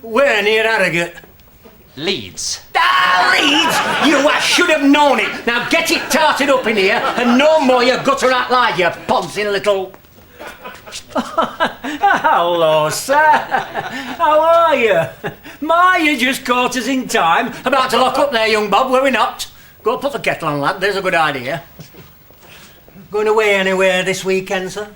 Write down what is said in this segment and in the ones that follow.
Where near Harrogate? Leeds. Ah, Leeds! You should have known it. Now get it tarted up in here and no more you gutter out like you poncing little... Hello, sir. How are you? You just caught us in time. About to lock up there, young Bob, were we not? Go put the kettle on, lad. There's a good idea. Going away anywhere this weekend, sir?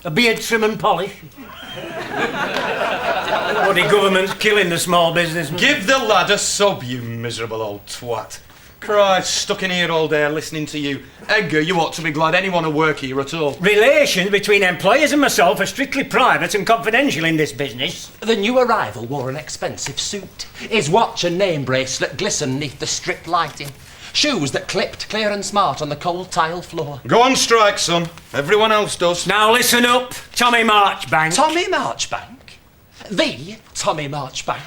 A beard trim and polish? Bloody government's killing the small businessman. Give the lad a sub, you miserable old twat. Christ, stuck in here all day listening to you. Edgar, you ought to be glad anyone will work here at all. Relations between employers and myself are strictly private and confidential in this business. The new arrival wore an expensive suit. His watch and name bracelet glistened neath the strict lighting. Shoes that clipped clear and smart on the cold tile floor. Go on strike, son. Everyone else does. Now listen up, Tommy Marchbank. Tommy Marchbank? The Tommy Marchbank.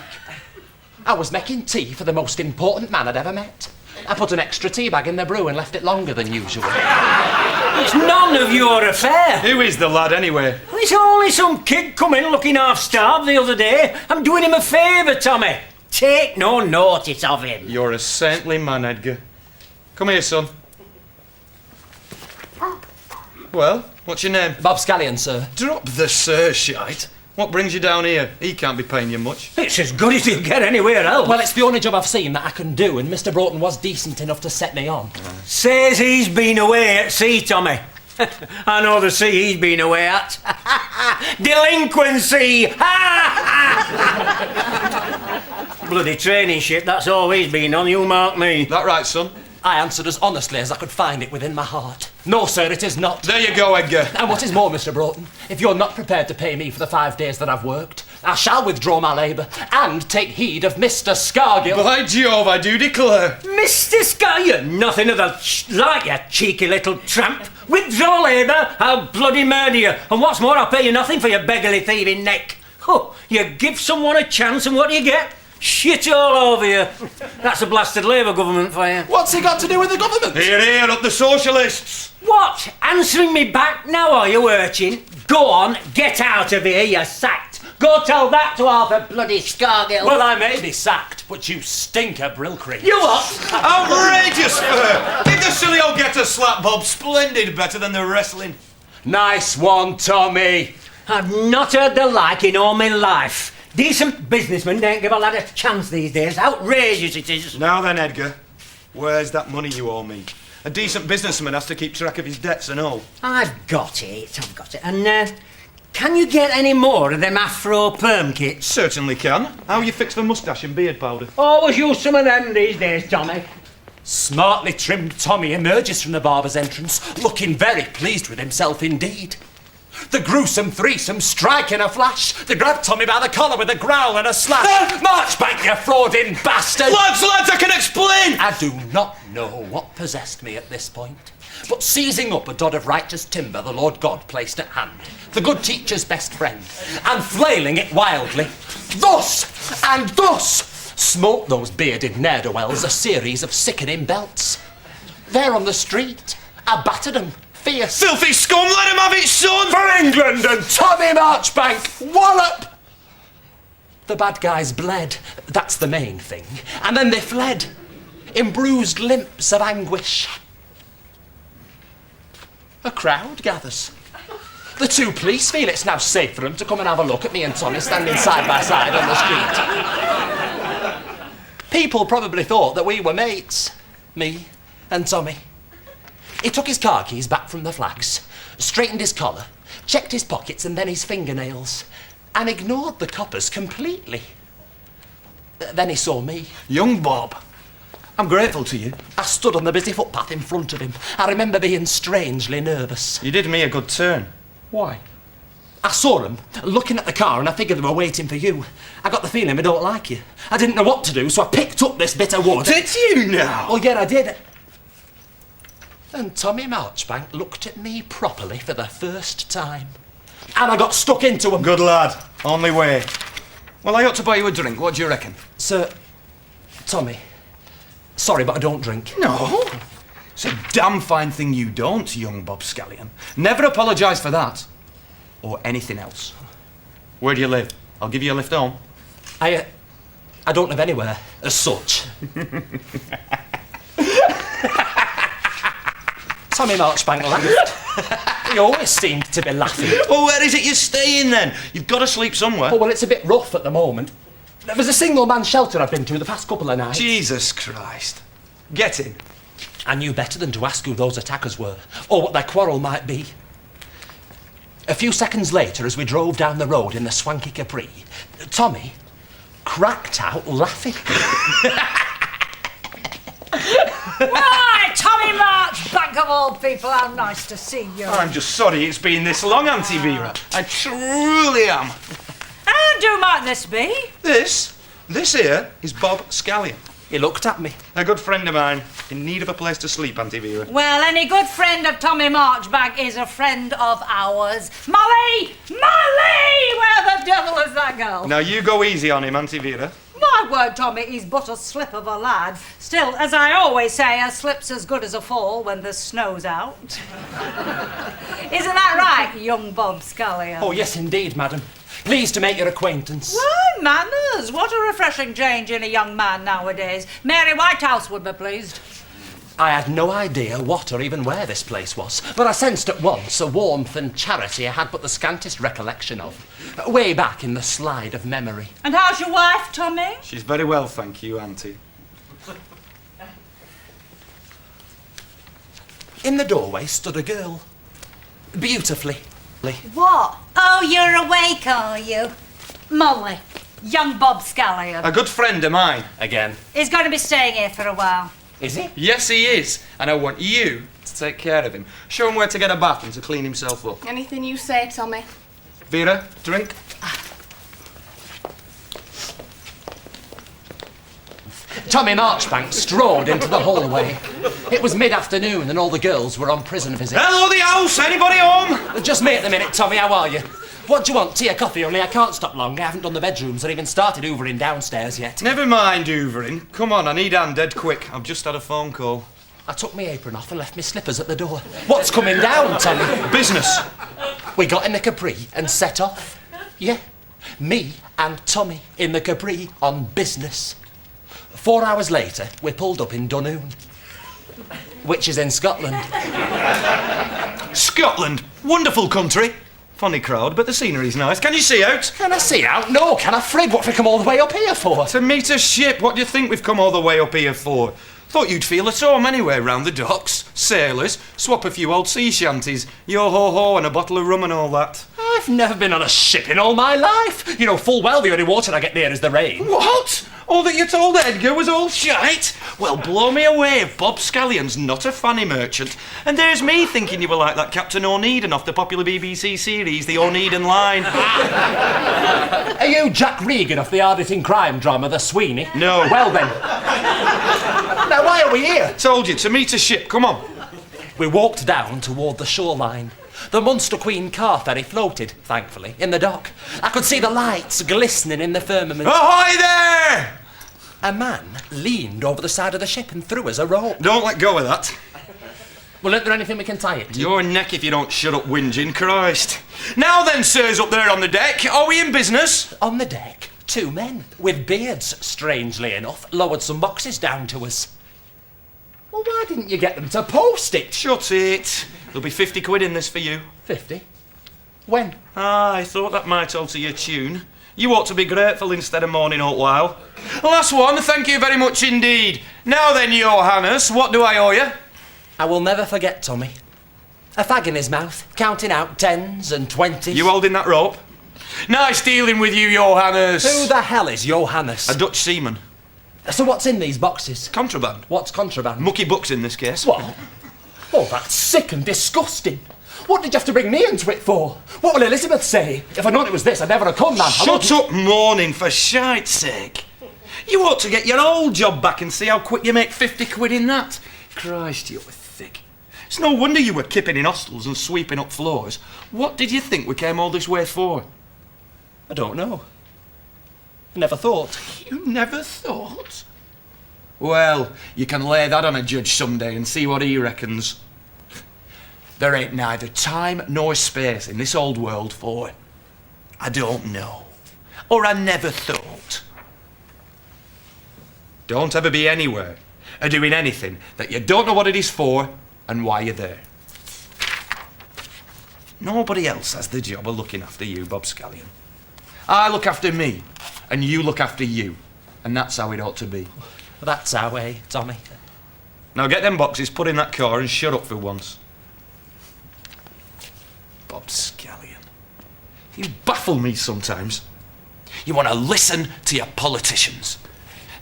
I was making tea for the most important man I'd ever met. I put an extra tea bag in the brew and left it longer than usual. It's none of your affair. Who is the lad, anyway? It's only some kid come in looking half-starved the other day. I'm doing him a favour, Tommy. Take no notice of him. You're a saintly man, Edgar. Come here, son. Well, what's your name? Bob Scallion, sir. Drop the sir shite. What brings you down here? He can't be paying you much. It's as good as you'll get anywhere else. Well, it's the only job I've seen that I can do, and Mr. Broughton was decent enough to set me on. Says he's been away at sea, Tommy. I know the sea he's been away at. Delinquency! Bloody training ship, that's all he's been on, you mark me. That right, son? I answered as honestly as I could find it within my heart. No, sir, it is not. There you go, Edgar. And what is more, Mr. Broughton, if you're not prepared to pay me for the 5 days that I've worked, I shall withdraw my labour and take heed of Mr. Scargill. By Jove, I do declare. Mr. Scallion, nothing of the like, you cheeky little tramp. Withdraw labour, I'll bloody murder you. And what's more, I'll pay you nothing for your beggarly thieving neck. Oh, you give someone a chance and what do you get? Shit all over you. That's a blasted Labour government for you. What's he got to do with the government? Here, here, up the socialists. What? Answering me back now, are you, urchin? Go on, get out of here, you're sacked. Go tell that to Arthur bloody Scargill. Well, I may be sacked, but you stink of Brockley. You what? Outrageous fur. Give the silly old get a slap, Bob. Splendid, better than the wrestling. Nice one, Tommy. I've not heard the like in all my life. Decent businessmen don't give a lad a chance these days. Outrageous it is. Now then, Edgar, where's that money you owe me? A decent businessman has to keep track of his debts and all. I've got it. And, can you get any more of them Afro perm kits? Certainly can. How you fix for moustache and beard powder? Always use some of them these days, Tommy. Smartly trimmed Tommy emerges from the barber's entrance, looking very pleased with himself indeed. The gruesome threesome strike in a flash. They grab Tommy by the collar with a growl and a slash. Marchbank, you frauding bastard! Lads, I can explain! I do not know what possessed me at this point, but seizing up a dod of righteous timber the Lord God placed at hand, the good teacher's best friend, and flailing it wildly, thus and thus, smote those bearded ne'er-do-wells a series of sickening belts. There on the street, I battered 'em. Fierce. Filthy scum, let him have it, son! For England and Tommy Marchbank, wallop! The bad guys bled, that's the main thing, and then they fled, in bruised limps of anguish. A crowd gathers. The 2 police feel it's now safe for them to come and have a look at me and Tommy standing side by side on the street. People probably thought that we were mates, me and Tommy. He took his car keys back from the flags, straightened his collar, checked his pockets and then his fingernails, and ignored the coppers completely. Then he saw me. Young Bob, I'm grateful to you. I stood on the busy footpath in front of him. I remember being strangely nervous. You did me a good turn. Why? I saw them looking at the car and I figured they were waiting for you. I got the feeling they don't like you. I didn't know what to do, so I picked up this bit of wood. Did you now? Oh, yeah, I did. And Tommy Marchbank looked at me properly for the first time. And I got stuck into him. Good lad. Only way. Well, I ought to buy you a drink. What do you reckon? Sir, Tommy, sorry, but I don't drink. No? It's a damn fine thing you don't, young Bob Scallion. Never apologise for that. Or anything else. Where do you live? I'll give you a lift home. I don't live anywhere, as such. Tommy Marchbank laughed. He always seemed to be laughing. Well, where is it you're staying then? You've got to sleep somewhere. Oh, well, it's a bit rough at the moment. There was a single-man shelter I've been to the past couple of nights. Jesus Christ. Get in. I knew better than to ask who those attackers were, or what their quarrel might be. A few seconds later, as we drove down the road in the swanky Capri, Tommy cracked out laughing. Why, Tommy Marchbank of all people, how nice to see you. I'm just sorry it's been this long, Auntie Vera. I truly am. And who might this be? This here is Bob Scallion. He looked at me. A good friend of mine, in need of a place to sleep, Auntie Vera. Well, any good friend of Tommy Marchbank is a friend of ours. Molly! Molly! Where the devil is that girl? Now you go easy on him, Auntie Vera. My word, Tommy, he's but a slip of a lad. Still, as I always say, a slip's as good as a fall when the snow's out. Isn't that right, young Bob Scallion? Oh, yes, indeed, madam. Pleased to make your acquaintance. Why, manners! What a refreshing change in a young man nowadays. Mary Whitehouse would be pleased. I had no idea what or even where this place was, but I sensed at once a warmth and charity I had but the scantest recollection of, way back in the slide of memory. And how's your wife, Tommy? She's very well, thank you, Auntie. In the doorway stood a girl. Beautifully. What? Oh, you're awake, are you? Molly, young Bob Scallion. A good friend of mine. Again. He's going to be staying here for a while. Is he? Yes, he is. And I want you to take care of him. Show him where to get a bath and to clean himself up. Anything you say, Tommy. Vera, drink. Tommy Marchbank strode into the hallway. It was mid-afternoon and all the girls were on prison visits. Hello, the house! Anybody home? Just me at the minute, Tommy, how are you? What do you want? Tea or coffee? Only I can't stop long. I haven't done the bedrooms or even started hoovering downstairs yet. Never mind hoovering. Come on, I need Anne dead quick. I've just had a phone call. I took my apron off and left my slippers at the door. What's coming down, Tommy? Business. We got in the Capri and set off. Yeah, me and Tommy in the Capri on business. 4 hours later, we pulled up in Dunoon, which is in Scotland. Scotland. Wonderful country. Funny crowd, but the scenery's nice. Can you see out? Can I see out? No, can I, Fred? What have we come all the way up here for? To meet a ship. What do you think we've come all the way up here for? Thought you'd feel at home anyway, round the docks. Sailors, swap a few old sea shanties, yo-ho-ho and a bottle of rum and all that. I've never been on a ship in all my life. You know full well the only water I get near is the rain. What? All that you told Edgar was all shite? Well, blow me away if Bob Scallion's not a fanny merchant. And there's me thinking you were like that Captain O'Needon off the popular BBC series, The O'Needon Line. Are you Jack Regan off the hard-hitting crime drama, The Sweeney? No. Well then. Now why are we here? Told you, to meet a ship, come on. We walked down toward the shoreline. The Munster Queen car ferry floated, thankfully, in the dock. I could see the lights glistening in the firmament. Ahoy there! A man leaned over the side of the ship and threw us a rope. Don't let go of that. Well, isn't there anything we can tie it to? Your neck if you don't shut up whinging, Christ. Now then, sirs, up there on the deck, are we in business? On the deck, 2 men, with beards, strangely enough, lowered some boxes down to us. Well, why didn't you get them to post it? Shut it. There'll be 50 quid in this for you. 50? When? Ah, I thought that might alter your tune. You ought to be grateful instead of mourning out loud. Last one, thank you very much indeed. Now then, Johannes, what do I owe you? I will never forget Tommy. A fag in his mouth, counting out 10s and 20s. You holding that rope? Nice dealing with you, Johannes. Who the hell is Johannes? A Dutch seaman. So what's in these boxes? Contraband. What's contraband? Mucky books in this case. What? Oh, that's sick and disgusting. What did you have to bring me into it for? What will Elizabeth say? If I'd known it was this, I'd never have come, man. Shut up mourning, for shite's sake. You ought to get your old job back and see how quick you make 50 quid in that. Christ, you're thick. It's no wonder you were kipping in hostels and sweeping up floors. What did you think we came all this way for? I don't know. Never thought. You never thought? Well, you can lay that on a judge someday and see what he reckons. There ain't neither time nor space in this old world for I don't know, or I never thought. Don't ever be anywhere or doing anything that you don't know what it is for and why you're there. Nobody else has the job of looking after you, Bob Scallion. I look after me, and you look after you. And that's how it ought to be. That's our way, Tommy. Now get them boxes, put in that car, and shut up for once. Bob Scallion. You baffle me sometimes. You want to listen to your politicians.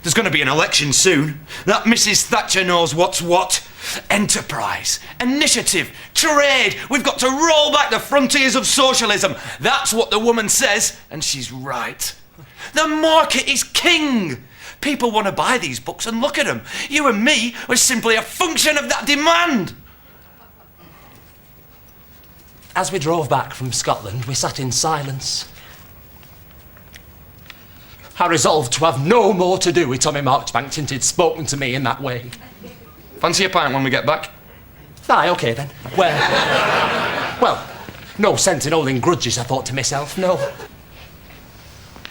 There's going to be an election soon. That Mrs. Thatcher knows what's what. Enterprise, initiative, trade. We've got to roll back the frontiers of socialism. That's what the woman says, and she's right. The market is king. People want to buy these books and look at them. You and me are simply a function of that demand. As we drove back from Scotland, we sat in silence. I resolved to have no more to do with Tommy Marchbank since he'd spoken to me in that way. Fancy a pint when we get back? Aye, OK then. Well, no sense in holding grudges, I thought to myself, no.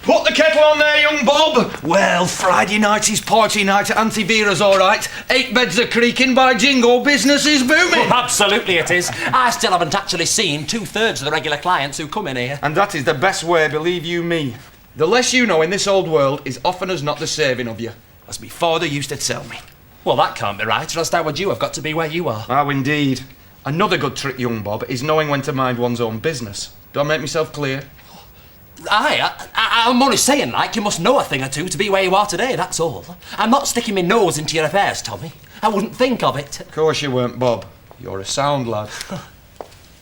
Put the kettle on there, young Bob. Well, Friday night is party night at Auntie Vera's, all right. 8 beds are creaking, by jingo, business is booming. Well, absolutely it is. I still haven't actually seen 2/3 of the regular clients who come in here. And that is the best way, believe you me. The less you know in this old world is often as not the saving of you, as my father used to tell me. Well, that can't be right, or else how would you have got to be where you are? Oh, indeed. Another good trick, young Bob, is knowing when to mind one's own business. Do I make myself clear? I'm only saying, like, you must know a thing or two to be where you are today, that's all. I'm not sticking my nose into your affairs, Tommy. I wouldn't think of it. Of course you weren't, Bob. You're a sound lad.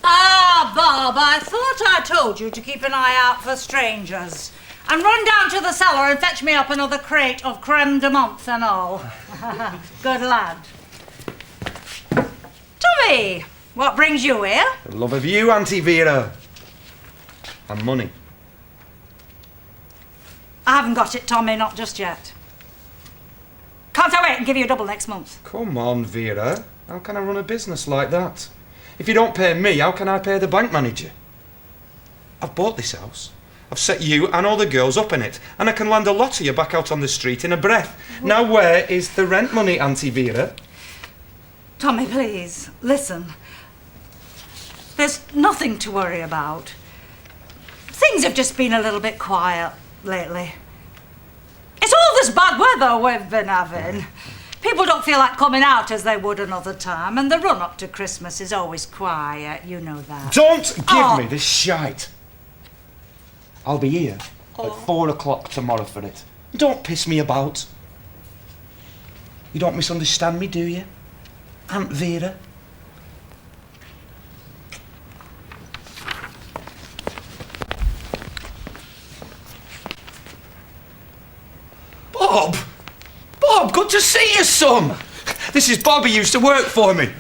Ah, Bob, I thought I told you to keep an eye out for strangers. And run down to the cellar and fetch me up another crate of creme de menthe and all. Good lad. Tommy, what brings you here? The love of you, Auntie Vera. And money. I haven't got it, Tommy, not just yet. Can't I wait and give you double next month? Come on, Vera. How can I run a business like that? If you don't pay me, how can I pay the bank manager? I've bought this house. I've set you and all the girls up in it, and I can land a lot of you back out on the street in a breath. Now where is the rent money, Auntie Vera? Tommy, please, listen. There's nothing to worry about. Things have just been a little bit quiet lately. It's all this bad weather we've been having. People don't feel like coming out as they would another time, and the run-up to Christmas is always quiet, you know that. Don't give me this shite. I'll be here at 4 o'clock tomorrow for it. Don't piss me about. You don't misunderstand me, do you, Aunt Vera? Bob! Bob, good to see you, son! This is Bob, he used to work for me.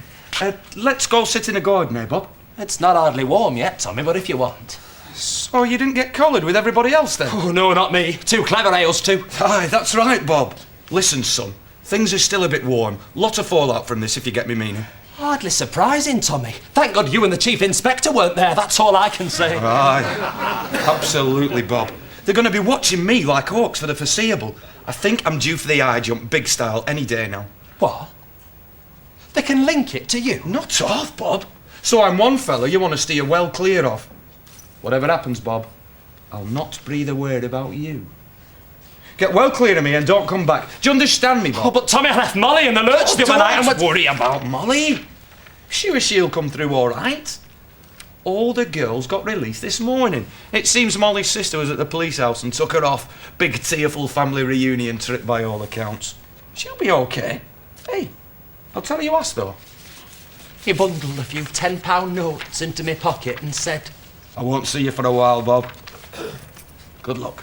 Let's go sit in the garden, eh, Bob? It's not hardly warm yet, Tommy, but if you want. So you didn't get collared with everybody else, then? Oh, no, not me. Too clever, Ailes, too. Aye, that's right, Bob. Listen, son, things are still a bit warm. Lot of fallout from this, if you get me meaning. Hardly surprising, Tommy. Thank God you and the Chief Inspector weren't there, that's all I can say. Aye, absolutely, Bob. They're going to be watching me like hawks for the foreseeable. I think I'm due for the eye jump, big style, any day now. What? They can link it to you? Not off, Bob. So I'm one fella you want to steer well clear of. Whatever happens, Bob, I'll not breathe a word about you. Get well clear of me and don't come back. Do you understand me, Bob? Oh, but Tommy, I left Molly in the lurch the other night. Don't worry about Molly. Sure she'll come through all right. All the girls got released this morning. It seems Molly's sister was at the police house and took her off. Big tearful family reunion trip by all accounts. She'll be okay. Hey, I'll tell you what though. He bundled a few £10 notes into my pocket and said, I won't see you for a while, Bob. Good luck.